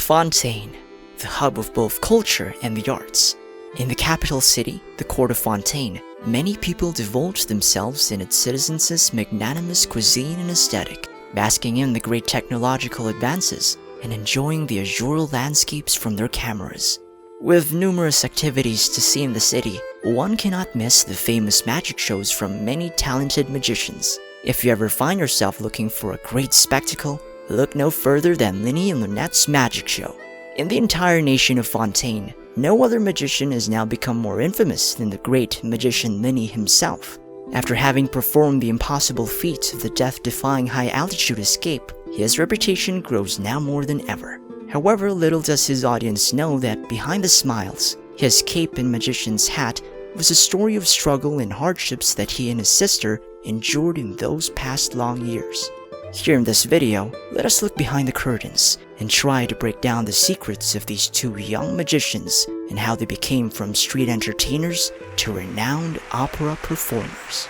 Fontaine, the hub of both culture and the arts. In the capital city, the court of Fontaine, many people divulge themselves in its citizens' magnanimous cuisine and aesthetic, basking in the great technological advances and enjoying the azure landscapes from their cameras. With numerous activities to see in the city, one cannot miss the famous magic shows from many talented magicians. If you ever find yourself looking for a great spectacle, look no further than Lyney and Lynette's magic show. In the entire nation of Fontaine, no other magician has now become more infamous than the great magician Lyney himself. After having performed the impossible feat of the death-defying high-altitude escape, his reputation grows now more than ever. However, little does his audience know that behind the smiles, his cape and magician's hat was a story of struggle and hardships that he and his sister endured in those past long years. Here in this video, let us look behind the curtains and try to break down the secrets of these two young magicians and how they became from street entertainers to renowned opera performers.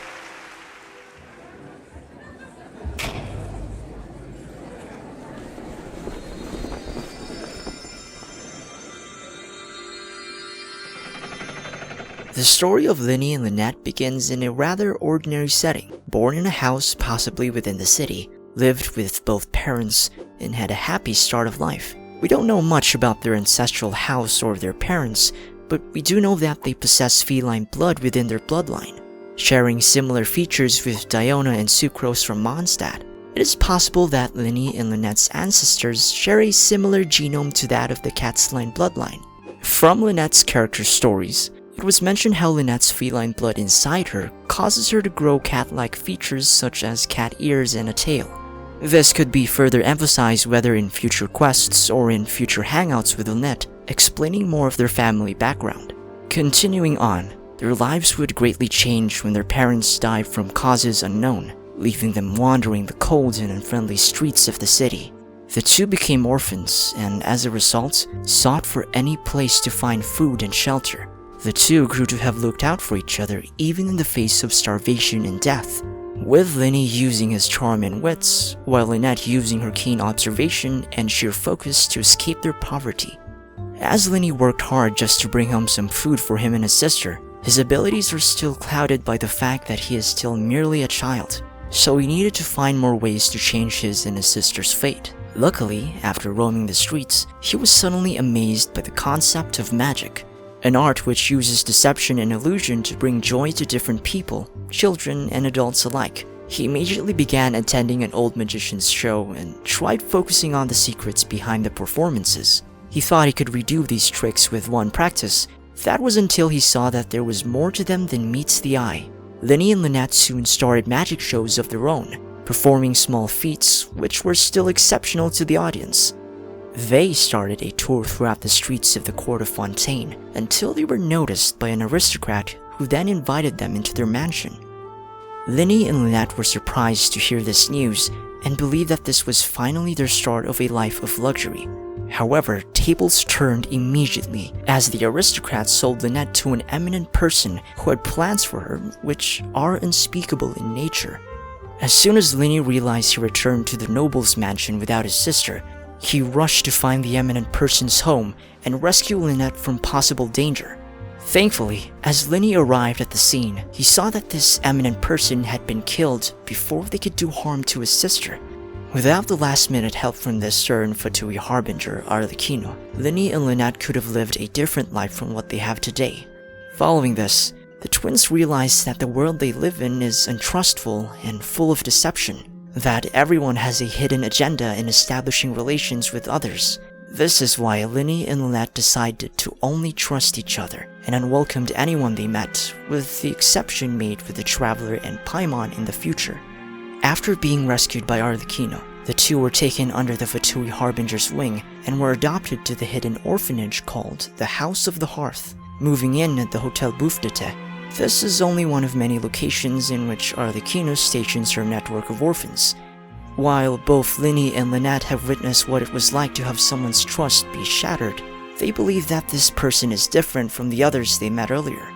The story of Lyney and Lynette begins in a rather ordinary setting. Born in a house possibly within the city, lived with both parents, and had a happy start of life. We don't know much about their ancestral house or their parents, but we do know that they possess feline blood within their bloodline, sharing similar features with Diona and Sucrose from Mondstadt. It is possible that Lyney and Lynette's ancestors share a similar genome to that of the Catsline bloodline. From Lynette's character stories, it was mentioned how Lynette's feline blood inside her causes her to grow cat-like features such as cat ears and a tail. This could be further emphasized whether in future quests or in future hangouts with Lynette, explaining more of their family background. Continuing on, their lives would greatly change when their parents died from causes unknown, leaving them wandering the cold and unfriendly streets of the city. The two became orphans and, as a result, sought for any place to find food and shelter. The two grew to have looked out for each other even in the face of starvation and death, with Lyney using his charm and wits, while Lynette using her keen observation and sheer focus to escape their poverty. As Lyney worked hard just to bring home some food for him and his sister, his abilities are still clouded by the fact that he is still merely a child, so he needed to find more ways to change his and his sister's fate. Luckily, after roaming the streets, he was suddenly amazed by the concept of magic, an art which uses deception and illusion to bring joy to different people, children and adults alike. He immediately began attending an old magician's show and tried focusing on the secrets behind the performances. He thought he could redo these tricks with one practice. That was until he saw that there was more to them than meets the eye. Lyney and Lynette soon started magic shows of their own, performing small feats which were still exceptional to the audience. They started a tour throughout the streets of the court of Fontaine until they were noticed by an aristocrat who then invited them into their mansion. Lyney and Lynette were surprised to hear this news and believed that this was finally their start of a life of luxury. However, tables turned immediately as the aristocrat sold Lynette to an eminent person who had plans for her which are unspeakable in nature. As soon as Lyney realized he returned to the noble's mansion without his sister, he rushed to find the eminent person's home and rescue Lynette from possible danger. Thankfully, as Lyney arrived at the scene, he saw that this eminent person had been killed before they could do harm to his sister. Without the last-minute help from the stern Fatui harbinger, Arlecchino, Lyney and Lynette could have lived a different life from what they have today. Following this, the twins realized that the world they live in is untrustful and full of deception, that everyone has a hidden agenda in establishing relations with others. This is why Lyney and Lynette decided to only trust each other and unwelcomed anyone they met, with the exception made for the Traveler and Paimon in the future. After being rescued by Arlecchino, the two were taken under the Fatui Harbinger's wing and were adopted to the hidden orphanage called the House of the Hearth, moving in at the Hotel Bouffe d'été. This is only one of many locations in which Arlecchino stations her network of orphans. While both Lyney and Lynette have witnessed what it was like to have someone's trust be shattered, they believe that this person is different from the others they met earlier.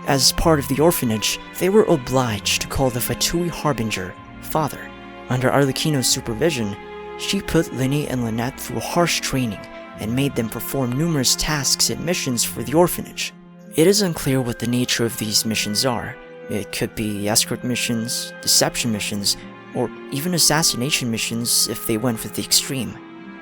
As part of the orphanage, they were obliged to call the Fatui Harbinger Father. Under Arlecchino's supervision, she put Lyney and Lynette through harsh training, and made them perform numerous tasks and missions for the orphanage. It is unclear what the nature of these missions are. It could be escort missions, deception missions, or even assassination missions if they went with the extreme.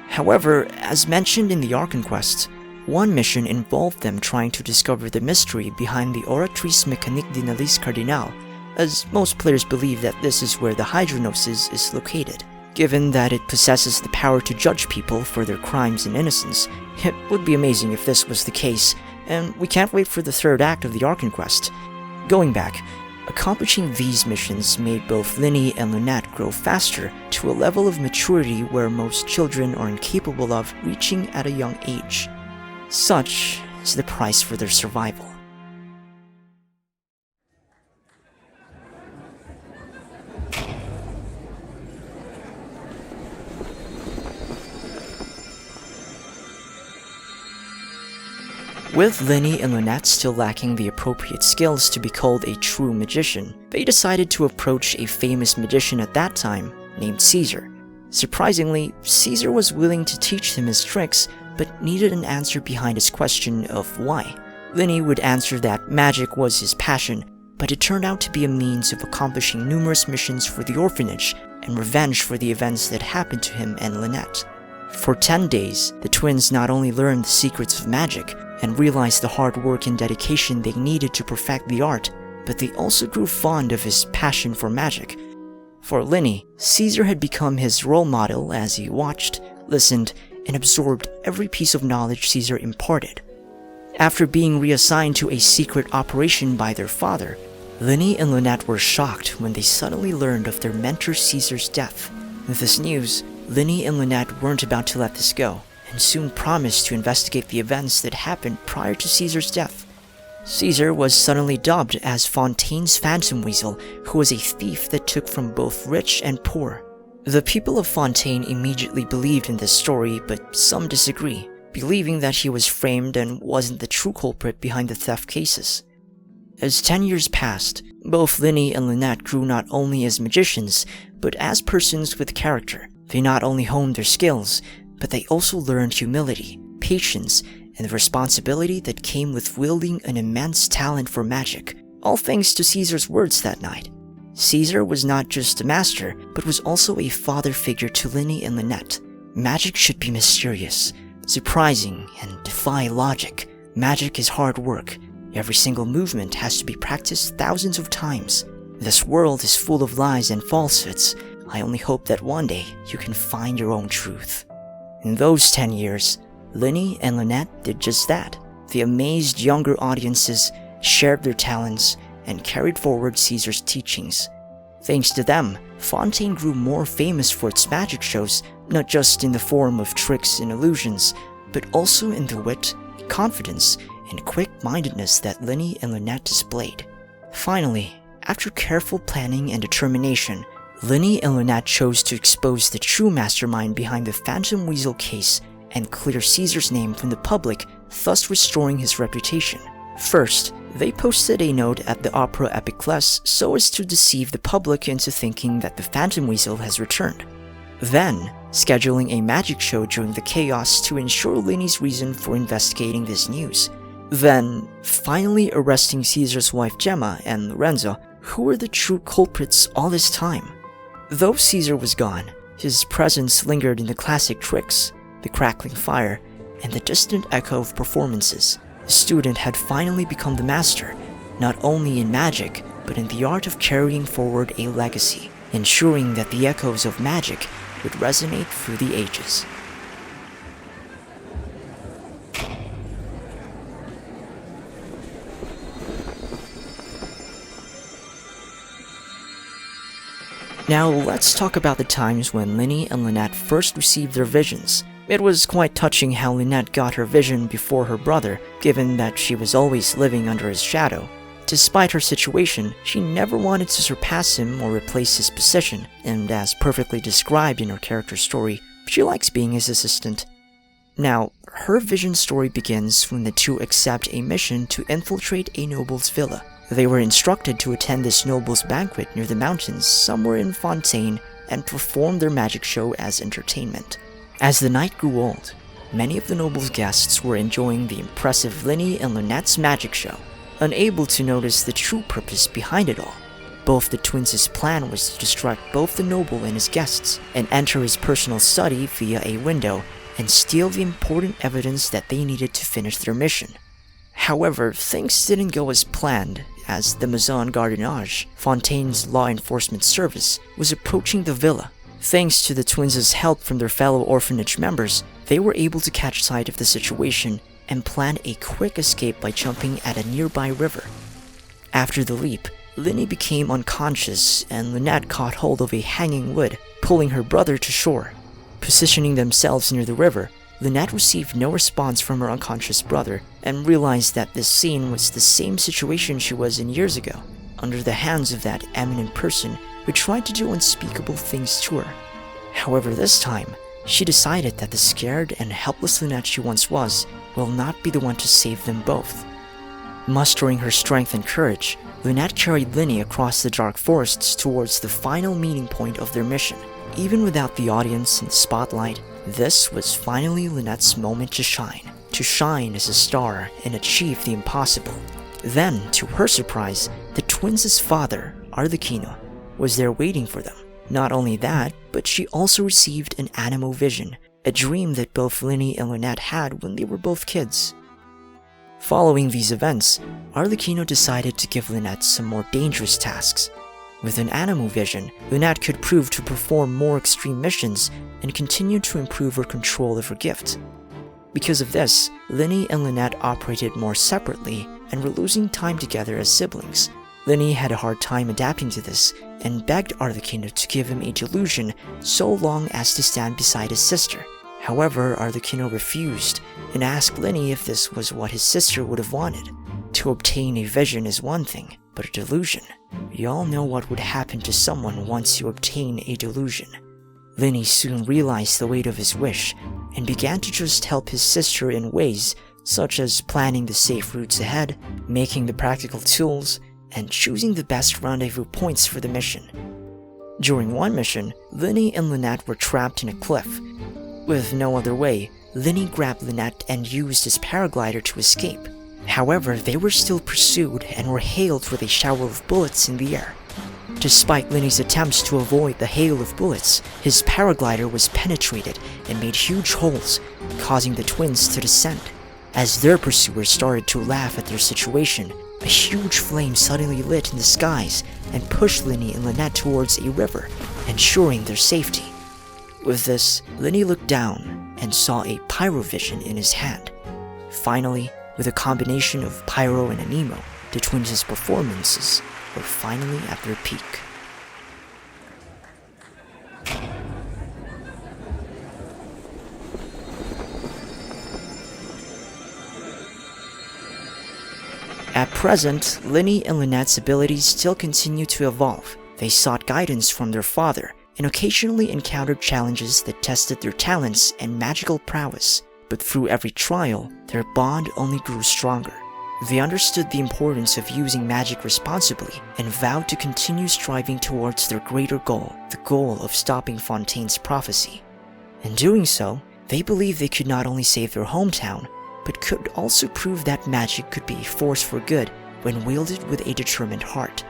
However, as mentioned in the Archon quest, one mission involved them trying to discover the mystery behind the Oratrice Mécanique d'Analyse Cardinale, as most players believe that this is where the Hydrognosis is located. Given that it possesses the power to judge people for their crimes and innocence, it would be amazing if this was the case, and we can't wait for the third act of the Archon quest. Going back, accomplishing these missions made both Lyney and Lynette grow faster to a level of maturity where most children are incapable of reaching at a young age. Such is the price for their survival. With Lyney and Lynette still lacking the appropriate skills to be called a true magician, they decided to approach a famous magician at that time named Caesar. Surprisingly, Caesar was willing to teach them his tricks, but needed an answer behind his question of why. Lyney would answer that magic was his passion, but it turned out to be a means of accomplishing numerous missions for the orphanage and revenge for the events that happened to him and Lynette. For 10 days, the twins not only learned the secrets of magic and realized the hard work and dedication they needed to perfect the art, but they also grew fond of his passion for magic. For Lyney, Caesar had become his role model as he watched, listened, and absorbed every piece of knowledge Caesar imparted. After being reassigned to a secret operation by their father, Lyney and Lynette were shocked when they suddenly learned of their mentor Caesar's death. With this news, Lyney and Lynette weren't about to let this go, and soon promised to investigate the events that happened prior to Caesar's death. Caesar was suddenly dubbed as Fontaine's Phantom Weasel, who was a thief that took from both rich and poor. The people of Fontaine immediately believed in this story, but some disagree, believing that he was framed and wasn't the true culprit behind the theft cases. As 10 years passed, both Lyney and Lynette grew not only as magicians, but as persons with character. They not only honed their skills, but they also learned humility, patience, and the responsibility that came with wielding an immense talent for magic, all thanks to Caesar's words that night. Caesar was not just a master, but was also a father figure to Lyney and Lynette. Magic should be mysterious, surprising, and defy logic. Magic is hard work. Every single movement has to be practiced thousands of times. This world is full of lies and falsehoods. I only hope that one day you can find your own truth. In those 10 years, Lyney and Lynette did just that. They amazed younger audiences, shared their talents, and carried forward Caesar's teachings. Thanks to them, Fontaine grew more famous for its magic shows, not just in the form of tricks and illusions, but also in the wit, confidence, and quick-mindedness that Lyney and Lynette displayed. Finally, after careful planning and determination, Lyney and Lynette chose to expose the true mastermind behind the Phantom Weasel case and clear Caesar's name from the public, thus restoring his reputation. First, they posted a note at the Opera Epiclese so as to deceive the public into thinking that the Phantom Weasel has returned. Then, scheduling a magic show during the chaos to ensure Lyney's reason for investigating this news. Then, finally arresting Caesar's wife Gemma and Lorenzo, who were the true culprits all this time. Though Caesar was gone, his presence lingered in the classic tricks, the crackling fire, and the distant echo of performances. The student had finally become the master, not only in magic, but in the art of carrying forward a legacy, ensuring that the echoes of magic would resonate through the ages. Now let's talk about the times when Lyney and Lynette first received their visions. It was quite touching how Lynette got her vision before her brother, given that she was always living under his shadow. Despite her situation, she never wanted to surpass him or replace his position, and as perfectly described in her character story, she likes being his assistant. Now, her vision story begins when the two accept a mission to infiltrate a noble's villa. They were instructed to attend this noble's banquet near the mountains somewhere in Fontaine and perform their magic show as entertainment. As the night grew old, many of the noble's guests were enjoying the impressive Lyney and Lynette's magic show, unable to notice the true purpose behind it all. Both the twins' plan was to distract both the noble and his guests, and enter his personal study via a window and steal the important evidence that they needed to finish their mission. However, things didn't go as planned, as the Maison Gardinage, Fontaine's law enforcement service, was approaching the villa. Thanks to the twins' help from their fellow orphanage members, they were able to catch sight of the situation and planned a quick escape by jumping at a nearby river. After the leap, Lyney became unconscious and Lynette caught hold of a hanging wood, pulling her brother to shore. Positioning themselves near the river, Lynette received no response from her unconscious brother and realized that this scene was the same situation she was in years ago, under the hands of that eminent person who tried to do unspeakable things to her. However, this time, she decided that the scared and helpless Lynette she once was will not be the one to save them both. Mustering her strength and courage, Lynette carried Lyney across the dark forests towards the final meeting point of their mission. Even without the audience and spotlight, this was finally Lynette's moment to shine as a star and achieve the impossible. Then, to her surprise, the twins' father, Arlecchino, was there waiting for them. Not only that, but she also received an animo vision, a dream that both Lyney and Lynette had when they were both kids. Following these events, Arlecchino decided to give Lynette some more dangerous tasks. With an animo vision, Lynette could prove to perform more extreme missions and continue to improve her control of her gift. Because of this, Lyney and Lynette operated more separately and were losing time together as siblings. Lyney had a hard time adapting to this and begged Arlecchino to give him a delusion so long as to stand beside his sister. However, Arlecchino refused and asked Lyney if this was what his sister would have wanted. To obtain a vision is one thing, but a delusion. We all know what would happen to someone once you obtain a delusion. Lyney soon realized the weight of his wish and began to just help his sister in ways such as planning the safe routes ahead, making the practical tools, and choosing the best rendezvous points for the mission. During one mission, Lyney and Lynette were trapped in a cliff. With no other way, Lyney grabbed Lynette and used his paraglider to escape. However, they were still pursued and were hailed with a shower of bullets in the air. Despite Lyney's attempts to avoid the hail of bullets, his paraglider was penetrated and made huge holes, causing the twins to descend. As their pursuers started to laugh at their situation, a huge flame suddenly lit in the skies and pushed Lyney and Lynette towards a river, ensuring their safety. With this, Lyney looked down and saw a pyrovision in his hand. Finally, with a combination of pyro and anemo, the twins' performances were finally at their peak. At present, Lyney and Lynette's abilities still continue to evolve. They sought guidance from their father, and occasionally encountered challenges that tested their talents and magical prowess. But through every trial, their bond only grew stronger. They understood the importance of using magic responsibly and vowed to continue striving towards their greater goal, the goal of stopping Fontaine's prophecy. In doing so, they believed they could not only save their hometown, but could also prove that magic could be a force for good when wielded with a determined heart.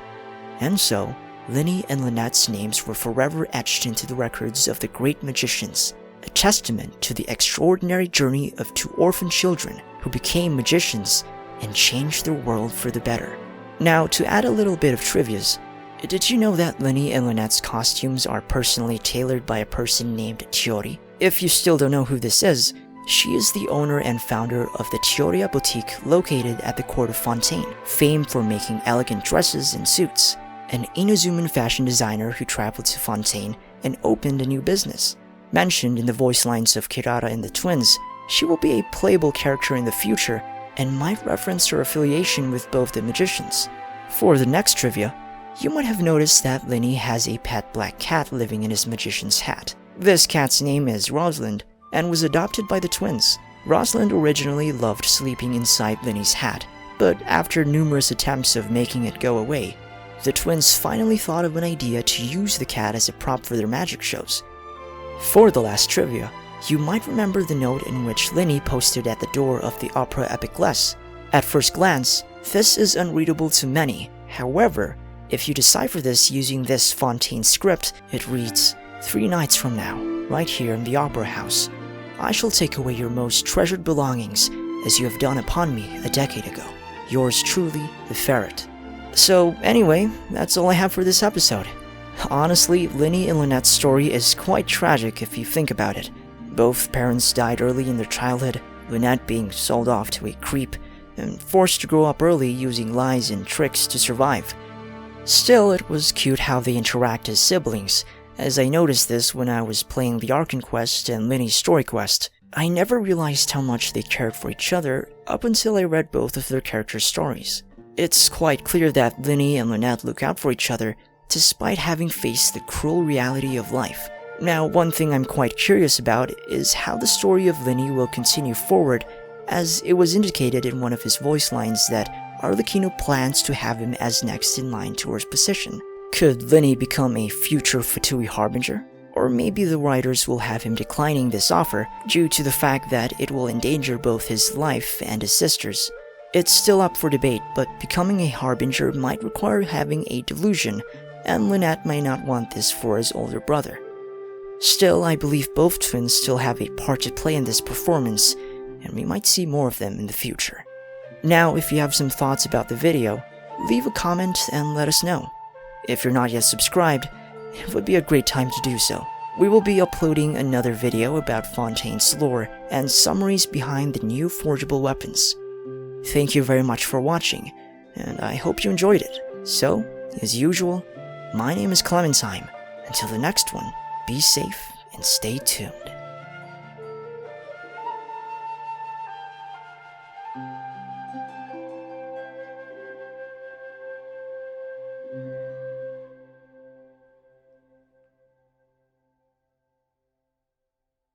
And so, Lyney and Lynette's names were forever etched into the records of the great magicians, a testament to the extraordinary journey of two orphan children who became magicians and changed their world for the better. Now, to add a little bit of trivias, did you know that Lyney and Lynette's costumes are personally tailored by a person named Chiori? If you still don't know who this is, she is the owner and founder of the Chioria boutique located at the court of Fontaine, famed for making elegant dresses and suits. An Inuzuman fashion designer who traveled to Fontaine and opened a new business. Mentioned in the voice lines of Kirara and the twins, she will be a playable character in the future and might reference her affiliation with both the magicians. For the next trivia, you might have noticed that Lyney has a pet black cat living in his magician's hat. This cat's name is Rosalind and was adopted by the twins. Rosalind originally loved sleeping inside Lyney's hat, but after numerous attempts of making it go away, the twins finally thought of an idea to use the cat as a prop for their magic shows. For the last trivia, You might remember the note in which Lyney posted at the door of the Opera Epiclese. At first glance, this is unreadable to many. However, if you decipher this using this Fontaine script, it reads, 3 nights from now, right here in the Opera House, I shall take away your most treasured belongings, as you have done upon me a decade ago. Yours truly, the Ferret. So anyway, that's all I have for this episode. Honestly, Lyney and Lynette's story is quite tragic if you think about it. Both parents died early in their childhood, Lynette being sold off to a creep and forced to grow up early using lies and tricks to survive. Still, it was cute how they interact as siblings, as I noticed this when I was playing the Archon quest and Lyney's story quest. I never realized how much they cared for each other up until I read both of their characters' stories. It's quite clear that Lyney and Lynette look out for each other despite having faced the cruel reality of life. Now, one thing I'm quite curious about is how the story of Lyney will continue forward, as it was indicated in one of his voice lines that Arlecchino plans to have him as next in line to his position. Could Lyney become a future Fatui Harbinger? Or maybe the writers will have him declining this offer due to the fact that it will endanger both his life and his sister's. It's still up for debate, but becoming a Harbinger might require having a delusion, and Lynette may not want this for his older brother. Still, I believe both twins still have a part to play in this performance, and we might see more of them in the future. Now, if you have some thoughts about the video, leave a comment and let us know. If you're not yet subscribed, it would be a great time to do so. We will be uploading another video about Fontaine's lore and summaries behind the new forgeable weapons. Thank you very much for watching, and I hope you enjoyed it. So, as usual, my name is KlemenTime. Until the next one, be safe and stay tuned.